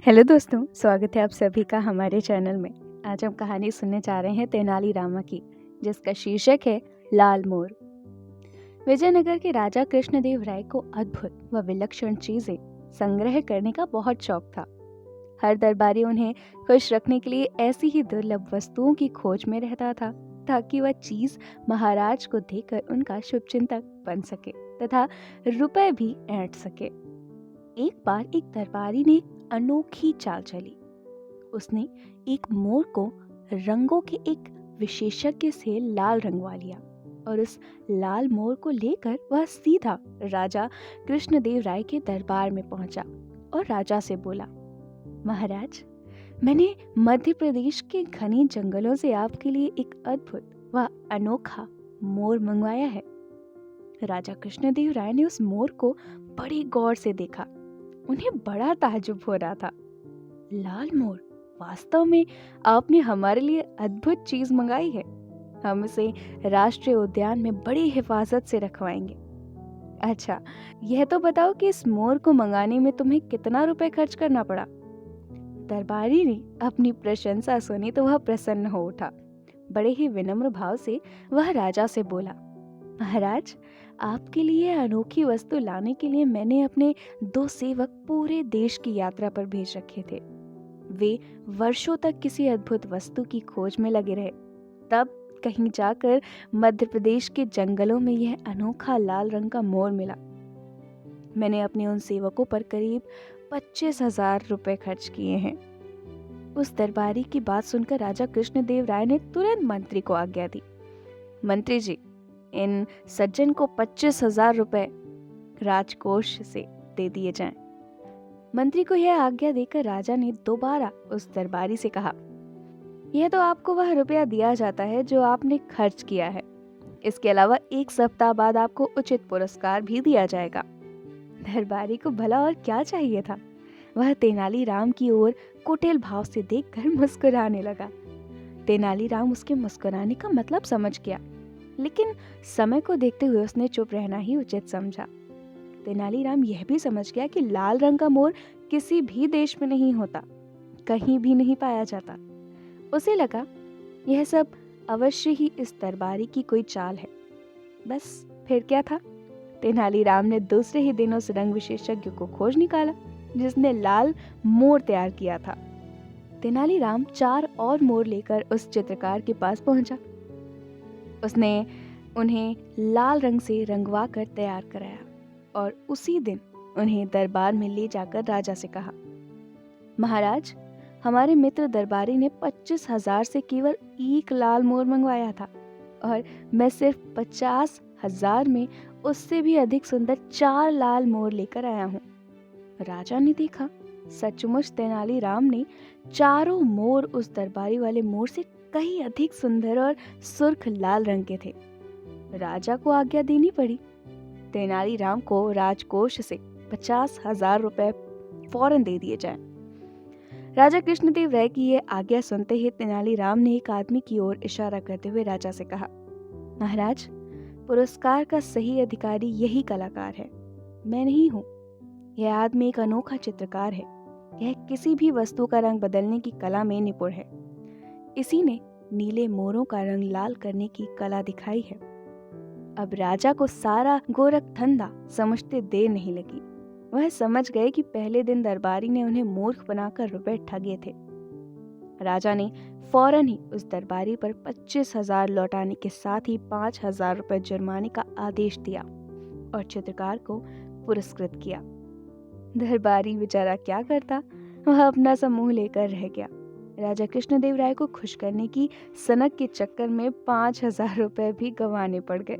Hello दोस्तों, स्वागत है आप सभी का हमारे चैनल में। आज हम कहानी सुनने जा रहे हैं तेनाली रामा की, जिसका शीर्षक है लाल मोर। विजयनगर के राजा कृष्णदेव राय को अद्भुत व विलक्षण चीजें संग्रह करने का बहुत शौक था। हर दरबारी उन्हें खुश रखने के लिए ऐसी ही दुर्लभ वस्तुओं की खोज में रहता था, ताकि वह चीज महाराज को देकर उनका शुभचिंतक बन सके तथा रुपए भी ऐंठ सके। एक बार एक दरबारी ने अनोखी चाल चली। उसने एक मोर को रंगों के एक विशेषज्ञ से लाल रंगवा लिया और उस लाल मोर को लेकर वह सीधा राजा कृष्णदेव राय के दरबार में पहुंचा और राजा से बोला, महाराज, मैंने मध्य प्रदेश के घने जंगलों से आपके लिए एक अद्भुत व अनोखा मोर मंगवाया है। राजा कृष्णदेव राय ने उस मोर को बड़ी गौर से देखा। उन्हें बड़ा ताज्जुब हो रहा था। लाल मोर, वास्तव में आपने हमारे लिए अद्भुत चीज मंगाई है। हम इसे राष्ट्रीय उद्यान में बड़ी हिफाजत से रखवाएंगे। अच्छा, यह तो बताओ कि इस मोर को मंगाने में तुम्हें कितना रुपए खर्च करना पड़ा। दरबारी ने अपनी प्रशंसा सुनी तो वह प्रसन्न हो उठा। बड़े ही विनम्र भाव से वह राजा से बोला, महाराज, आपके लिए अनोखी वस्तु लाने के लिए मैंने अपने 2 सेवक पूरे देश की यात्रा पर भेज रखे थे। वे वर्षों तक किसी अद्भुत वस्तु की खोज में लगे रहे। तब कहीं जाकर मध्य प्रदेश के जंगलों में यह अनोखा लाल रंग का मोर मिला। मैंने अपने उन सेवकों पर करीब 25,000 रुपए खर्च किए हैं। उस दरबारी की बात सुनकर राजा कृष्णदेव राय ने तुरंत मंत्री को आज्ञा दी, मंत्री जी, इन सज्जन को 25,000 रुपए राजकोष से दे दिए जाएं। मंत्री को यह आज्ञा देकर राजा ने दोबारा उस दरबारी से कहा, यह तो आपको वह रुपया दिया जाता है जो आपने खर्च किया है। इसके अलावा 1 सप्ताह बाद आपको उचित पुरस्कार भी दिया जाएगा। दरबारी को भला और क्या चाहिए था। वह तेनालीराम की ओर कुटिल भाव से देखकर मुस्कुराने लगा। तेनालीराम उसके मुस्कुराने का मतलब समझ गया, लेकिन समय को देखते हुए उसने चुप रहना ही उचित समझा। तेनालीराम यह भी समझ गया कि लाल रंग का मोर किसी भी देश में नहीं होता, कहीं भी नहीं पाया जाता। उसे लगा यह सब अवश्य ही इस दरबारी की कोई चाल है। बस फिर क्या था, तेनालीराम ने दूसरे ही दिन उस रंग विशेषज्ञ को खोज निकाला जिसने लाल मोर तैयार किया था। तेनालीराम 4 और मोर लेकर उस चित्रकार के पास पहुंचा। उसने उन्हें लाल रंग से रंगवा कर तैयार कराया और उसी दिन उन्हें दरबार में ले जाकर राजा से कहा, महाराज, हमारे मित्र दरबारी ने 25,000 से केवल 1 लाल मोर मंगवाया था और मैं सिर्फ 50,000 में उससे भी अधिक सुंदर 4 लाल मोर लेकर आया हूँ। राजा ने देखा, सचमुच तेनालीराम ने चारों मोर उस दरबारी वाले मोर से कहीं अधिक सुंदर और सुर्ख लाल रंग के थे। राजा को आज्ञा देनी पड़ी। तेनालीराम को राजकोष से 50,000 रुपए फौरन दे दिए जाएं। राजा कृष्णदेव राय की यह आज्ञा सुनते ही तेनालीराम ने एक आदमी की ओर इशारा करते हुए राजा से कहा, महाराज, पुरस्कार का सही अधिकारी यही कलाकार है, मैं नहीं हूँ। यह आदमी एक अनोखा चित्रकार है। यह किसी भी वस्तु का रंग बदलने की कला में निपुण है। इसी ने नीले मोरों का रंग लाल करने की कला दिखाई है। अब राजा को सारा गोरख धंधा समझते देर नहीं लगी। वह समझ गए कि पहले दिन दरबारी ने उन्हें मूर्ख बनाकर रुपए ठगे थे। राजा ने फौरन ही उस दरबारी पर 25,000 लौटाने के साथ ही 5,000 रुपए जुर्माने का आदेश दिया और चित्रकार को पुरस्कृत किया। दरबारी बेचारा क्या करता, वह अपना सा मुंह लेकर रह गया। राजा कृष्णदेव राय को खुश करने की सनक के चक्कर में 5,000 रुपए भी गंवाने पड़ गए।